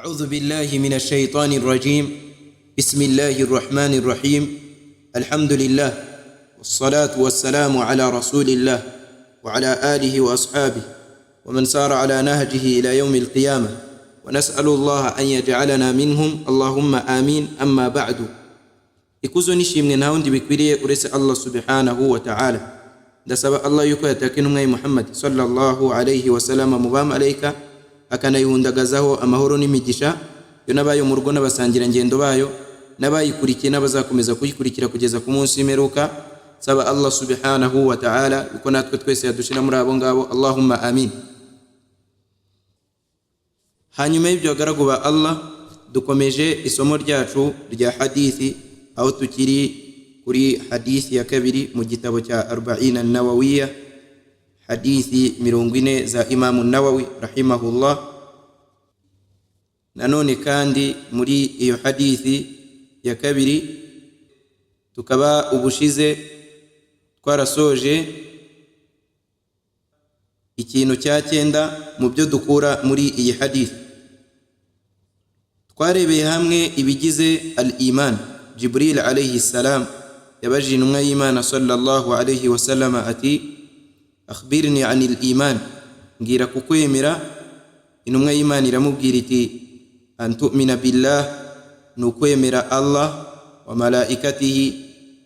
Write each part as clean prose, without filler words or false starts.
أعوذ بالله من الشيطان الرجيم. بسم الله الرحمن الرحيم. الحمد لله والصلاة والسلام على رسول الله وعلى آله وأصحابه ومن سار على نهجه إلى يوم القيامة، ونسأل الله أن يجعلنا منهم، اللهم آمين. أما بعد، ikuzo nishimwe nta wundi bikwiriye uretse Allah subhanahu wa ta'ala. Ndasaba Allah yuko yatakina umwe Muhammad sallallahu alayhi wa sallam mu bamalayika, akanayihundagazaho amahoro n'imigisha yo nabayo mu rugo n'abasangira ngendo bayo n'abayikurikiye n'abazakomeza kuyikurikira kugeza ku munsi w'imperuka. Saba Allah subhanahu wa ta'ala yuko natwe twese yadushira muri abo ngabo, Allahumma amin. Hanyuma y'ibyo bagaragu ba Allah, dukomeje isomo ryacu rya hadithi, aho tukiri kuri hadithi ya kabiri mu gitabo cya 40 an-Nawawiyya, hadithi 40 za Imam an-Nawawi rahimahullah. Nanone kandi muri iyo hadithi ya kabiri tukaba ubushize twarasoje ikintu cya 9 mu byo dukura muri iyi hadithi. Twarebeye hamwe ibigize al-iman. Jibril alayhi salam yabajije intumwa y'Imana sallallahu alayhi wa sallam ati akhbirni anil iman, ngira kukwemera. Intumwa y'Imana iramubwira iti antu'mina billah, nukwemera Allah wa malaikatihi,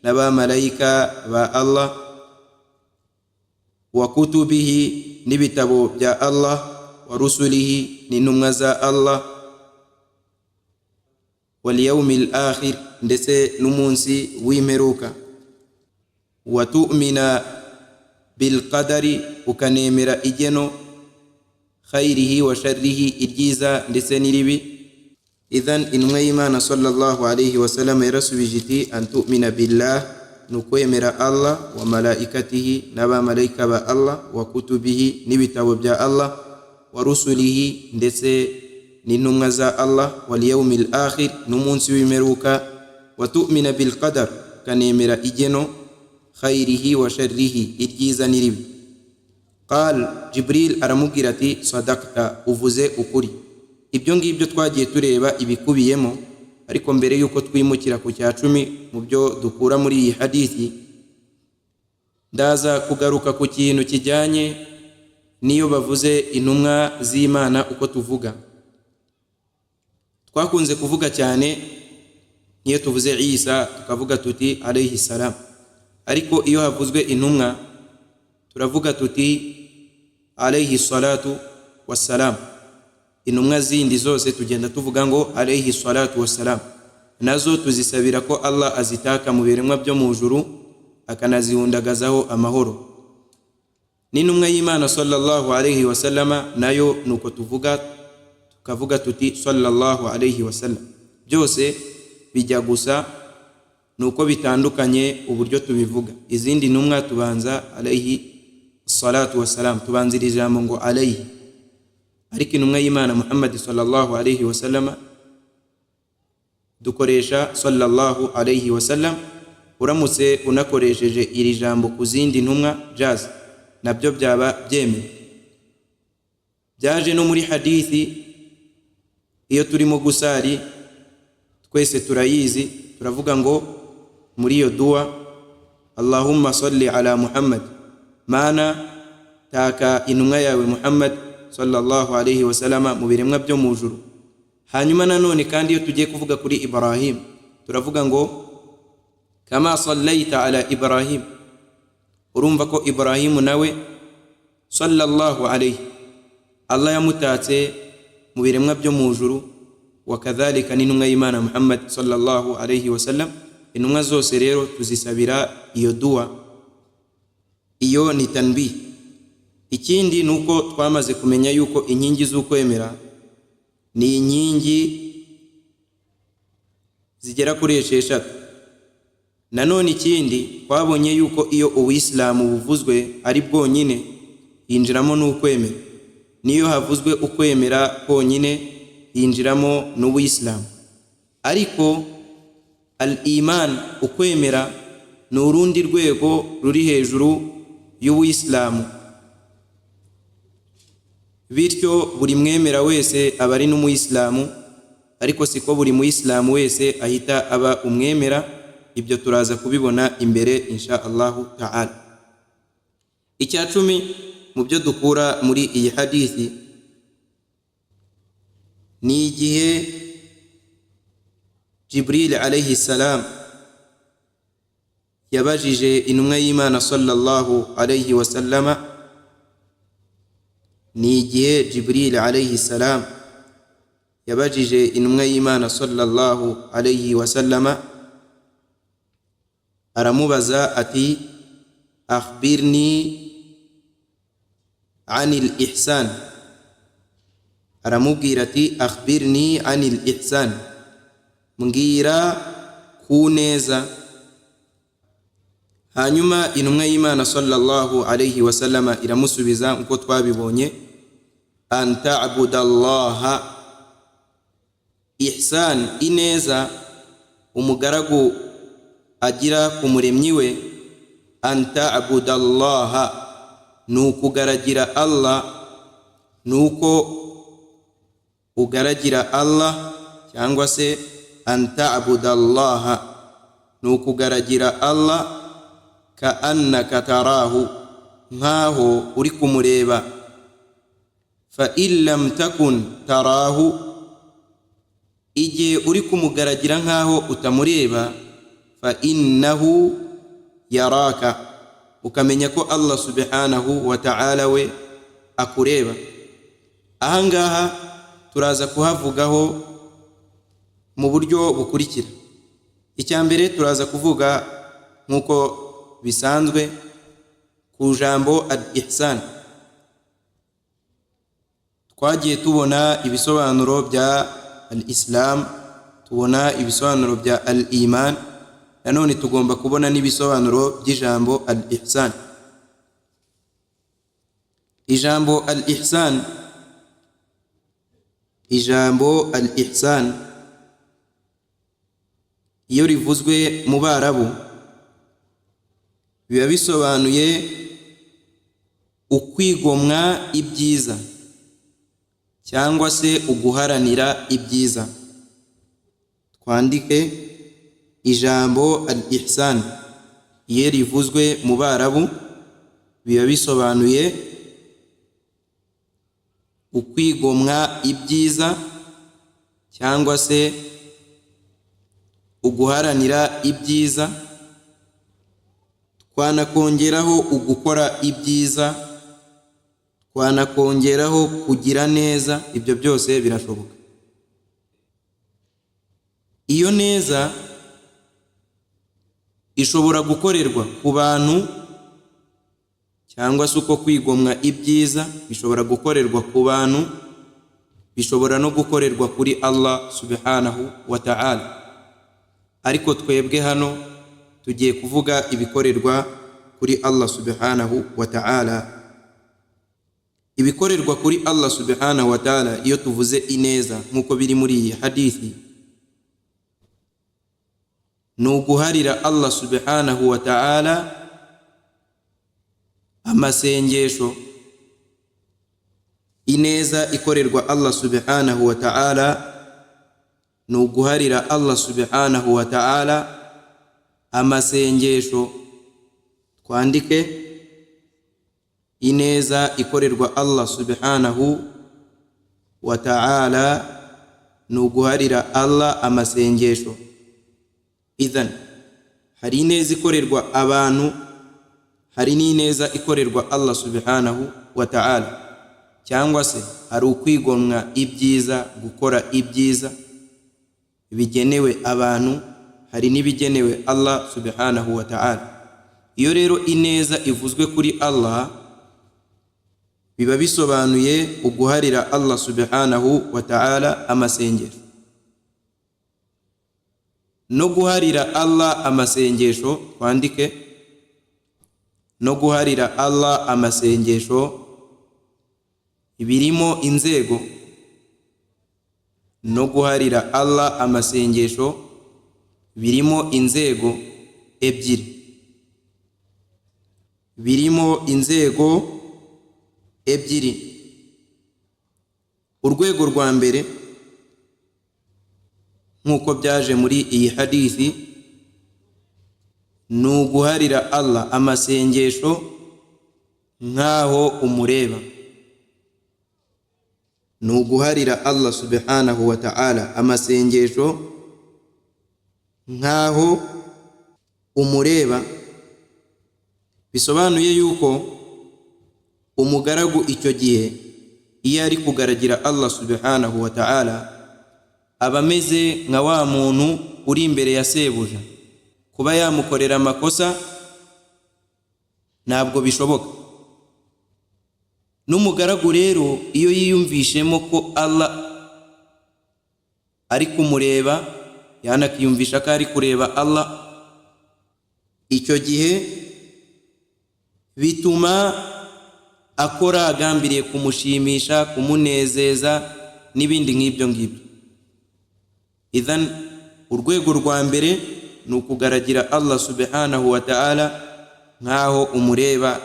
naba malaika ba Allah, wa kutubihi, nibitabo bya Allah, wa rusulihi, n'intumwa za Allah, wal yawmil akhir, ndetse n'umunsi w'imperuka, wa tu'mina bil qadari, ukanemera igeno, khairihi wa sharrihi, iryiza ndetse n'iribi. Idhan intumwa y'Imana sallallahu alayhi wa sallam yarasubije iti an tu'mina billah, nukwemera Allah, wa malaikatihi, n'abamalayika ba Allah, wa kutubihi, n'ibitabo bya Allah, wa rusulihi, ndetse n'intumwa za Allah, wal yawmil akhir, n'umunsi w'imperuka, wa tu'mina bil qadar, kanemera igeno, khairihi wa sharrihi, iryiza n'iribi. Qal, Jibril aramubwira ati sadaqta, uvuze ukuri. Ibyo ngibyo twagiye tureba ibikubiyemo, ariko mbere yuko twimukira ku cya 10 mu byo dukura muri iyi hadithi, ndaza kugaruka ku kintu kijyanye niyo bavuze intumwa z'Imana uko tuvuga. Twakunze kuvuga cyane niyo tuvuze Isa tukavuga tuti alayhi salam, ariko iyo havuzwe intumwa turavuga tuti alayhi salatu wassalam. Intumwa zindi zose tugenda tuvuga ngo alayhi salatu wassalam, nazo tuzisabira ko Allah azitaka mu biremwa byo mu juru, akanazihundagazaho amahoro. N'intumwa y'Imana sallallahu alayhi wa sallama nayo nuko tukavuga tuti sallallahu alayhi wa sallam. Byose bijya gusa, nuko bitandukanye uburyo tubivuga. Izindi ntumwa tubanza alayhi salatu wassalam, tubanzira ijambo ngo alayhi, ariko intumwa y'Imana Muhammad sallallahu alayhi wa sallam dukoresha sallallahu alayhi wa sallam. Uramutse unakoresheje iri jambo ku zindi ntumwa jaz, nabyo byaba byemeye. Byaje no muri hadithi, iyo turimo gusari twese turayizi, turavuga ngo muri iyo dua Allahumma salli ala Muhammad, mana taka intumwa yawe Muhammad sallallahu alayhi wa sallam mu biremwa byo mu juru. Hanyuma nanone kandi iyo tugiye kuvuga kuri Ibrahim turavuga ngo kama sallaita ala Ibrahim, urumva ko Ibrahim nawe sallallahu alayhi, Allah yamutatse mu biremwa byo mu juru. Wa kadhalika n'intumwa y'Imana Muhammad sallallahu alayhi wa sallam. Intumwa zose rero tuzisabira iyo dua. Iyo ni tanbih. Ikindi nuko twamaze kumenya yuko inkingi z'ukwemera ni inkingi zigera kuri 6. Nanone ikindi twabonye yuko iyo uw'islamu buvuzwe ari bwonyine yinjiramo n'ukwemera, niyo havuzwe ukwemera konyine yinjiramo n'uw'islamu. Ariko al-iman, ukwemera, ni urundi rwego ruri hejuru y'uw'islamu. Bityo buri mwemera wese aba ari n'umuyisilamu, ariko siko buri muislamu wese ahita aba umwemera. Ibyo turaza kubibona imbere insha Allahu ta'ala. Icya 10 mu byo dukura muri iyi hadithi ni igihe Jibril alayhi salam yabajije intumwa y'Imana sallallahu alayhi wa sallama, ni igihe Jibril alayhi salam yabajije intumwa y'Imana sallallahu alayhi wa sallama, aramubaza ati akhbirni anil ihsan. Aramubwira ati akhbirni anil ihsan, mbwira ku neza. Hanyuma intumwa y'Imana sallallahu alayhi wa sallama iramusubiza uko twabibonye, an ta'budallaha. Ihsan, ineza umugaragu agira ku muremyi we, an ta'budallaha, nukugaragira Allah, nuko ugaragira Allah, cyangwa se an ta'budallaha, nukugaragira Allah ka annaka tarahu, nkaho uri kumureba. Fa illam takun tarahu, igihe uri kumugaragira nkaho utamureba, fa innahu yaraka, ukamenya ko Allah subhanahu wa ta'ala we akureba. Ahangaha turaza kuhavugaho mu buryo bukurikira. Icya mbere turaza kuvuga nkuko bisanzwe ku jambo al-ihsan. Twagiye tubona ibisobanuro bya al-Islam, tubona ibisobanuro bya al-Iman, nanone tugomba kubona n'ibisobanuro by'ijambo al-ihsan. Ijambo al-ihsan, ijambo al-ihsan iyo rivuzwe mu Barabu biba bisobanuye ukwigomwa ibyiza cyangwa se uguharanira ibyiza. Twandike ijambo al-ihsan iyo rivuzwe mu Barabu biba bisobanuye ukwigomwa ibyiza cyangwa se uguharanira ibyiza, twanakongeraho ugukora ibyiza, twanakongeraho kugira neza. Ibyo byose birashoboka. Iyo neza ishobora gukorerwa ku bantu, cyangwa se uko kwigomwa ibyiza bishobora gukorerwa ku bantu, bishobora no gukorerwa kuri Allah subhanahu wa ta'ala. Ariko twebwe hano tugiye kuvuga ibikorerwa kuri Allah subhanahu wa ta'ala. Ibikorerwa kuri Allah subhanahu wa ta'ala iyo tuvuze ineza nkuko biri muri iyi hadithi, ni uguharira Allah subhanahu wa ta'ala amasengesho. Ineza ikorerwa Allah subhanahu wa ta'ala ni uguharira Allah subhanahu wa ta'ala amasengesho. Twandike ineza ikorerwa Allah subhanahu wa ta'ala ni uguharira Allah amasengesho. Idhan, hari ineza ikorerwa abantu, hari n'ineza ikorerwa Allah subhanahu wa ta'ala, cyangwa se hari ukwigomwa ibyiza, gukora ibyiza bigenewe abantu, hari n'ibigenewe Allah subhanahu wa ta'ala. Iyo rero ineza ivuzwe kuri Allah biba bisobanuye uguharira Allah subhanahu wa ta'ala amasengesho. No guharira Allah amasengesho, twandike no guharira Allah amasengesho birimo inzego. No guharira Allah amasengesho birimo inzego ebyiri, birimo inzego ebyiri. Urwego rwa mbere nk'uko byaje muri iyi hadithi, ni uguharira Allah amasengesho nk'aho umureba. Ni uguharira Allah subhanahu wa ta'ala amasengesho nk'aho umureba. Bisobanuye yuko umugaragu icyo gihe iyo ari kugaragira Allah subhanahu wa ta'ala aba ameze nka wa muntu uri imbere ya sebuja. Kuba yamukorera amakosa ntabwo bishoboka. N'umugaragu rero iyo yiyumvishemo ko Allah ari kumureba, yanakiyumvisha ko ari kureba Allah, icyo gihe bituma akora agambiriye kumushimisha, kumunezeza n'ibindi nk'ibyo ngibyo. Idhan urwego rwa mbere ni ukugaragira Allah subhanahu wa ta'ala nk'aho umureba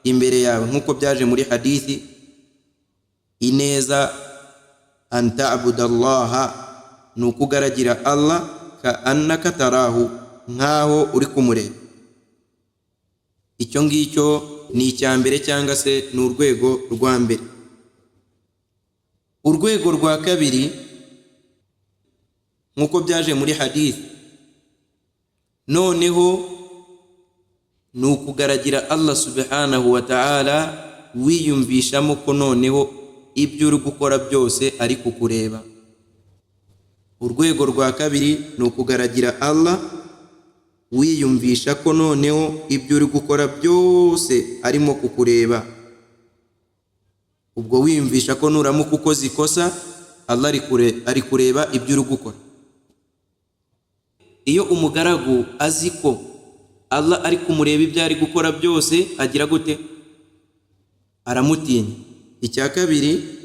imbere yawe, nk'uko byaje muri hadithi, ineza an ta'budallaha, ni ukugaragira Allah ka annaka tarahu, nk'aho uri kumureba. Icyo ngicyo ni icya mbere cyangwa se ni urwego rwa mbere. Urwego rwa kabiri nk'uko byaje muri hadithi, noneho ni ukugaragira Allah subhanahu wa ta'ala wiyumvishamo ko noneho ibyo uri gukora byose ari kukureba. Urwego rwa kabiri ni ukugaragira Allah wiyumvisha ko noneho ibyo uri gukora byose arimo kukureba. Ubwo wiyumvisha ko nuramuka ukoze ikosa Allah ari kureba ibyo uri gukora. Iyo umugaragu azi ko Allah ari kumureba ibyo ari gukora byose, agira gute? Aramutinya. Icya kabiri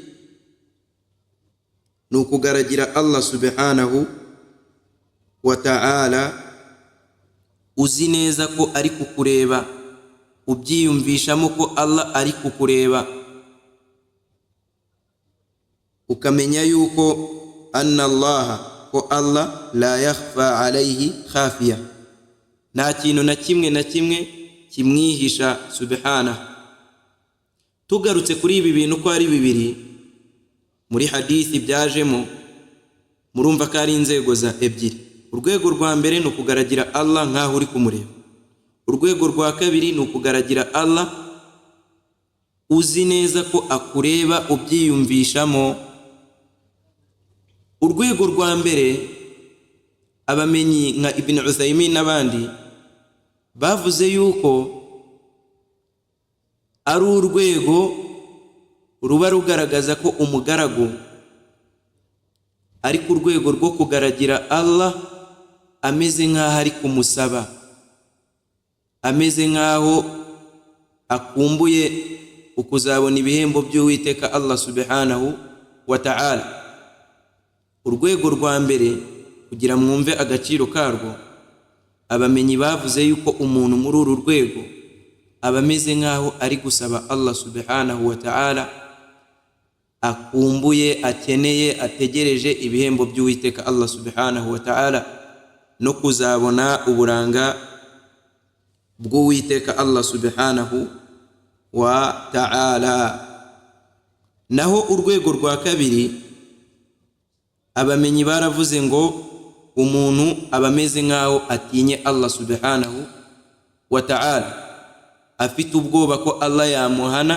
ni ukugaragira Allah subhanahu wa ta'ala uzi neza ko ari kukureba, ubyiyumvishamo ko Allah ari kukureba, ukamenya yuko anna Allah, ko Allah la yakhfa alayhi khafiya, nta kintu na kimwe kimwihisha subhanahu. Tugarutse kuri ibi bintu ko ari bibiri muri hadithi byajemo, murumva ko ari inzego za ebyiri. Urwego rwa mbere ni ukugaragira Allah nk'aho uri kumureba. Urwego rwa kabiri ni ukugaragira Allah uzi neza ko akureba, ubyiyumvishamo. Urwego rwa mbere abamenyi nka Ibn Uthaymin n'abandi bavuze yuko ari urwego ruba rugaragaza ko umugaragu ari ku rwego rwo kugaragira Allah ameze nk'aho ari kumusaba, ameze nk'aho akumbuye ukuzabona ibihembo by'Uwiteka Allah subhanahu wa ta'ala. Urwego rwa mbere, kugira mwumve agaciro karwo, abamenyi bavuze yuko umuntu muri uru rwego aba ameze nk'aho ari gusaba Allah subhanahu wa ta'ala, akumbuye, akeneye, ategereje ibihembo by'Uwiteka Allah subhanahu wa ta'ala no kuzabona uburanga bw'Uwiteka Allah subhanahu wa ta'ala. Naho urwego rwa kabiri abamenyi baravuze ngo umuntu aba ameze nk'aho atinye Allah subhanahu wa ta'ala, afite ubwoba ko Allah yamuhana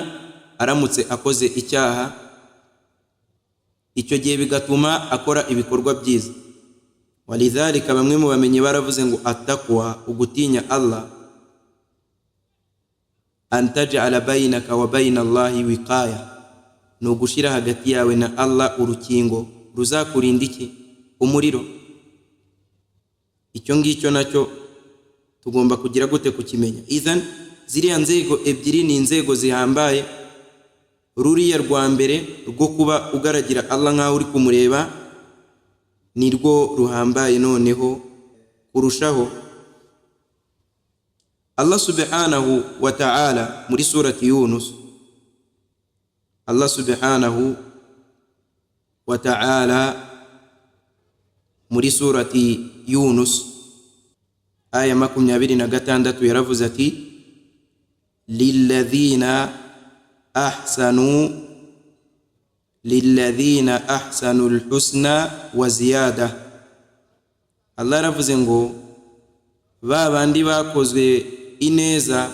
aramutse akoze icyaha. Icyo gihe bigatuma akora ibikorwa byiza. Walidhalika bamwe mu bamenyi baravuze ngo attaqwa, ugutinya Allah, an taj'ala bainaka wa baina Allahi wiqaya, ni ugushira hagati yawe na Allah urukingo ruzakurinda iki? Umuriro. Icyo ngicyo nacyo tugomba kugira gute kukimenya. Idhan ziriya nzego ebyiri ni inzego zihambaye. Ruriya rwa mbere rwo kuba ugaragira Allah nk'aho uri kumureba ni rwo ruhambaye noneho kurushaho. Allah subhanahu wa ta'ala muri surati Yunus, Allah subhanahu wa ta'ala muri surati Yunus aya 26 yaravuze ati lilladhina ahsanu alhusna wa ziyada. Allah yaravuze ngo babandi bakozwe ineza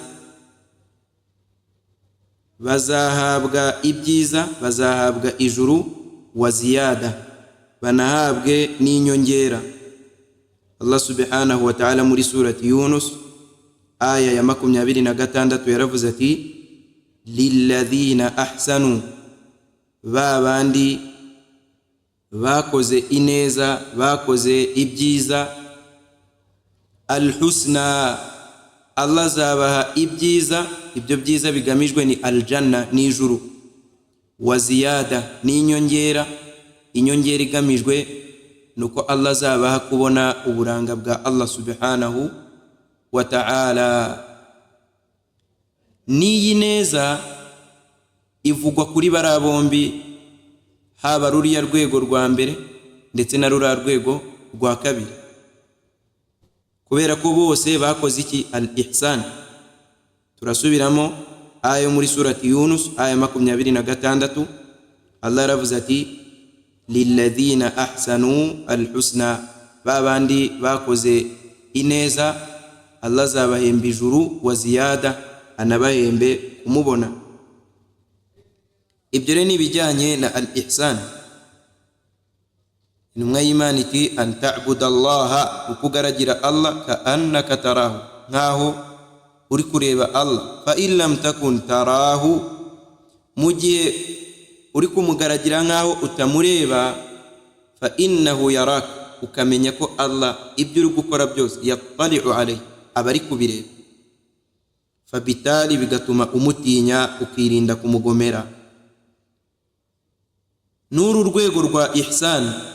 bazahabwa ibyiza, bazahabwa ijuru, wa ziyada, banahabwe n'inyongera. Allah subhanahu wa ta'ala muri surati Yunus aya ya 26 yaravuze ati lilladhina ahsanu, babandi bakoze ineza, bakoze ibyiza, alhusna, Allah zabaha ibyiza, ibyo byiza bigamijwe ni aljanna, ni ijuru, wa ziyada, ni inyongera, inyongera igamijwe nuko Allah zabaha kubona uburanga bwa Allah subhanahu wa ta'ala. Niyi neza ivugwa kuri bara bombi, haba ruriya rwego rwa mbere ndetse na ruriya rwego rwa kabiri, kubera ko bose bakoze iki? Al-ihsan. Turasubiramo aya muri surati Yunus aya 26. Allah yaravuze ati lilladhina ahsanu alhusna, babandi bakoze ineza Allah zabahemba ijuru, wa ziyada, anabahembe kumubona. Ibyo rero ni bijyanye na al-ihsan. Intumwa y'Imana iti an ta'budallaha, ukugaragira Allah ka annaka tarahu, nkaho uri kureba Allah. Fa illam takun tarahu, mu gihe uri kumugaragira nkaho utamureba, fa innahu yarak, ukamenya ko Allah ibyo uri gukora byose yattali'u alayhi, aba ari kubireba. Fabitali, bigatuma umutinya ukirinda kumugomera. Nuru rwego rwa ihsan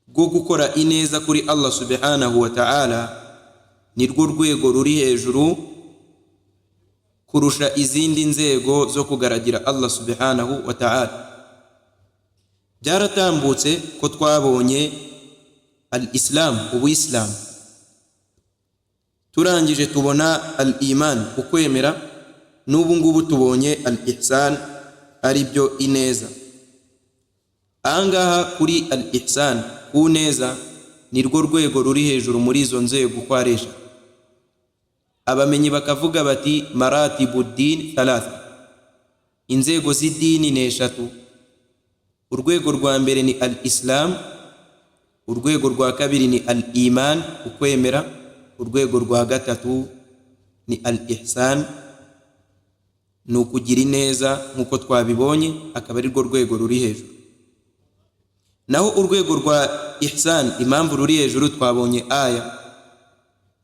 rwo gukora ineza kuri Allah subhanahu wa ta'ala, ni rwo rwego ruri hejuru kurusha izindi nzego zo kugaragira Allah subhanahu wa ta'ala. Byaratambutse ko twabonye al-islam, ubuislam, turangije tubona al-iman, ukwemera, n'ubu ngubu tubonye al-ihsan, ari byo ineza. Angaha kuri al-ihsan, ku neza, ni rwo rwego ruri hejuru muri izo nzego uko ari eshatu. Abamenyi bakavuga bati maratibuddin thalatha, inzego z'idini ni eshatu. Urwego rwa mbere ni al-islam, urwego rwa kabiri ni al-iman, ukwemera, urwego rwa gatatu ni al-ihsan, ni ukugira ineza nk'uko twabibonye, akaba ari rwo rwego ruri hejuru. Naho urwego rwa ihsan, impamvu ruri hejuru, twabonye aya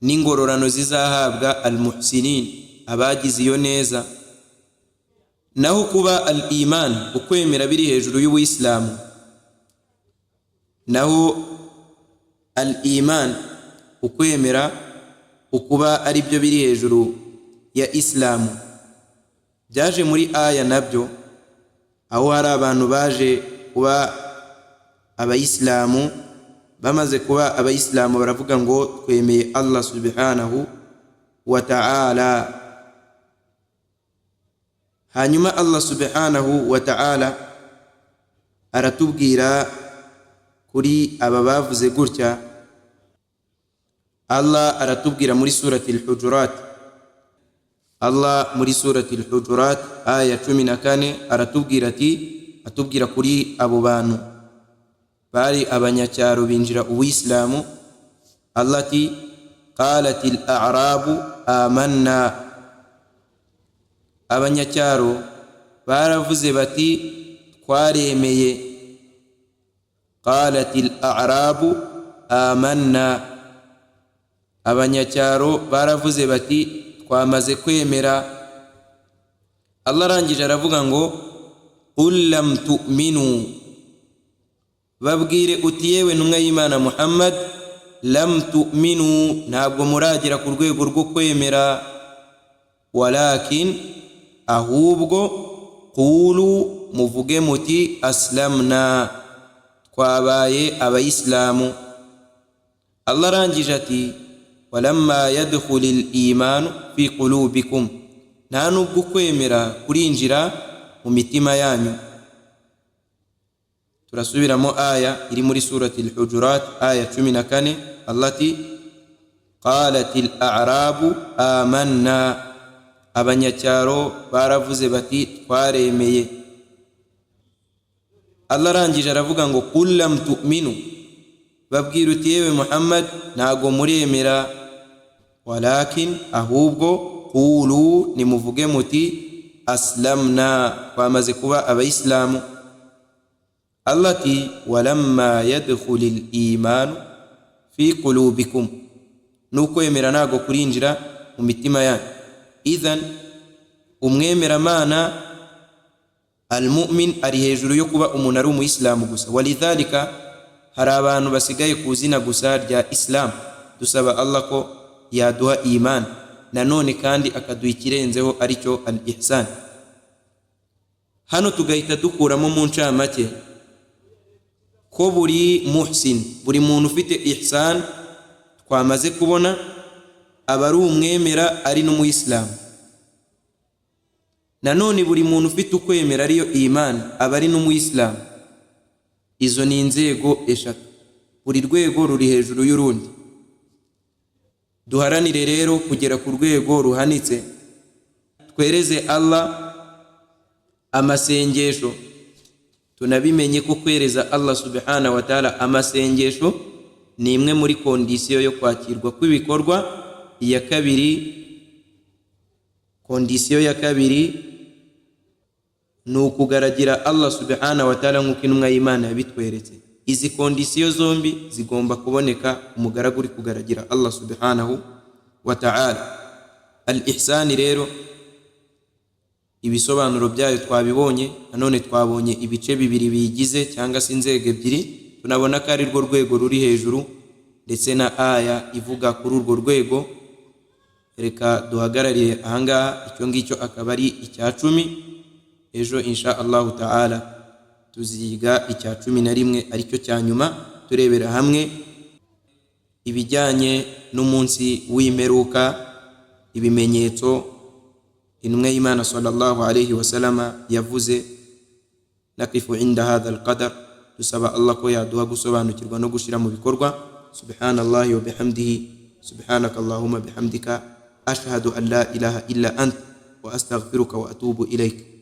n'ingororano zizahabwa al-muhsinin, abagize iyo neza. Naho kuba al-iman, ukwemera, biri hejuru y'ubuislamu, naho al-iman, ukwemera, ukuba ari byo biri hejuru ya islamu, byaje muri aya nabyo, aho hari abantu baje kuba abayisilamu. Bamaze kuba abayisilamu baravuga ngo twemeye Allah subhanahu wa ta'ala. Hanyuma Allah subhanahu wa ta'ala aratubwira kuri aba bavuze gutya. Allah aratubwira muri surati al-Hujurat, Allah muri surati al-Hujurat aya 14 aratubwira ati, atubwira kuri abo bantu bari abanyacyaro binjira ubuislamu. Allah ati qalatil a'rabu amanna, abanyacyaro baravuze bati twaremeye. Qalatil a'rabu amanna, abanyacyaro baravuze bati twamaze kwemera. Allah arangije aravuga ngo qul lam tu'minu, babwire uti yewe ntumwa y'Imana Muhammad, lam tu'minu, ntabwo muragira ku rwego rwo kwemera, walakin, ahubwo, qulu, muvuge muti aslamna, kwabaye abayisilamu. Allah arangije ati walamma yadkhulil imanu fi qulubikum, nta nubwo kwemera kurinjira mu mitima yanyu. Turasubiramo aya iri muri surati al-Hujurat aya 14. Allah ati qalatil a'rabu amanna, abanyacyaro baravuze bati twaremeye. Allah arangije aravuga ngo qul lam tu'minu, babwira uti yewe Muhammad ntago muremera, walakin ahubwo qulu, nimuvuge muti aslamna, twamaze kuba abayisilamu. Allah ati walamma yadkhulil imanu fi qulubikum, nukwemera ntago kurinjira mu mitima yanyu. Idhan umwemera mana almu'min ari hejuru yo kuba umuntu ari umuyisilamu gusa. Walidhalika hari abantu basigaye ku zina gusa rya Islam. Dusaba Allah ko yaduha iman, nanone kandi akaduha ikirenzeho aricyo al-ihsan. Hano tugahita dukuramo mu ncamake ko buri muhsin, buri muntu ufite ihsan twamaze kubona aba ari umwemera ari n'umuyisilamu. Nanone buri muntu ufite ukwemera ariyo iman aba ari n'umuyisilamu. Izo ni inzego eshatu, buri rwego ruri hejuru y'urundi. Duharanire rero kugera ku rwego ruhanitse, twereze Allah amasengesho. Tunabimenye ko kwereza Allah subhanahu wa ta'ala amasengesho ni imwe muri kondisiyo yo kwakirwa kw'ibikorwa. Iya kabiri, kondisiyo ya kabiri ni ukugaragira Allah subhanahu wa ta'ala nk'uko intumwa y'Imana yabitweretse. Izi kondisiyo zombi zigomba kuboneka umugaragu uri kugaragira Allah subhanahu wa ta'ala. Al-ihsani rero ibisobanuro byayo twabibonye, nanone twabonye ibice bibiri biyigize cyangwa se inzego ebyiri. Tunabona ko ari rwo rwego ruri hejuru ndetse na aya ivuga kuri urwo rwego. Reka duhagarariye ahangaha, icyo ngicyo akaba ari icya 10. Ejo insha Allah ta'ala tuziga icya 11 aricyo cya nyuma, turebera hamwe ibijyanye n'umunsi w'imperuka, ibimenyetso intumwa y'Imana sallallahu alayhi wa sallama yavuze. Naqifu inda hadha al-qadar, dusaba Allah ko yaduha gusobanukirwa no gushira mu bikorwa. Subhanallahi wa bihamdihi, subhanaka Allahumma bihamdika, ashhadu an la ilaha illa ant wa astaghfiruka wa atubu ilayk.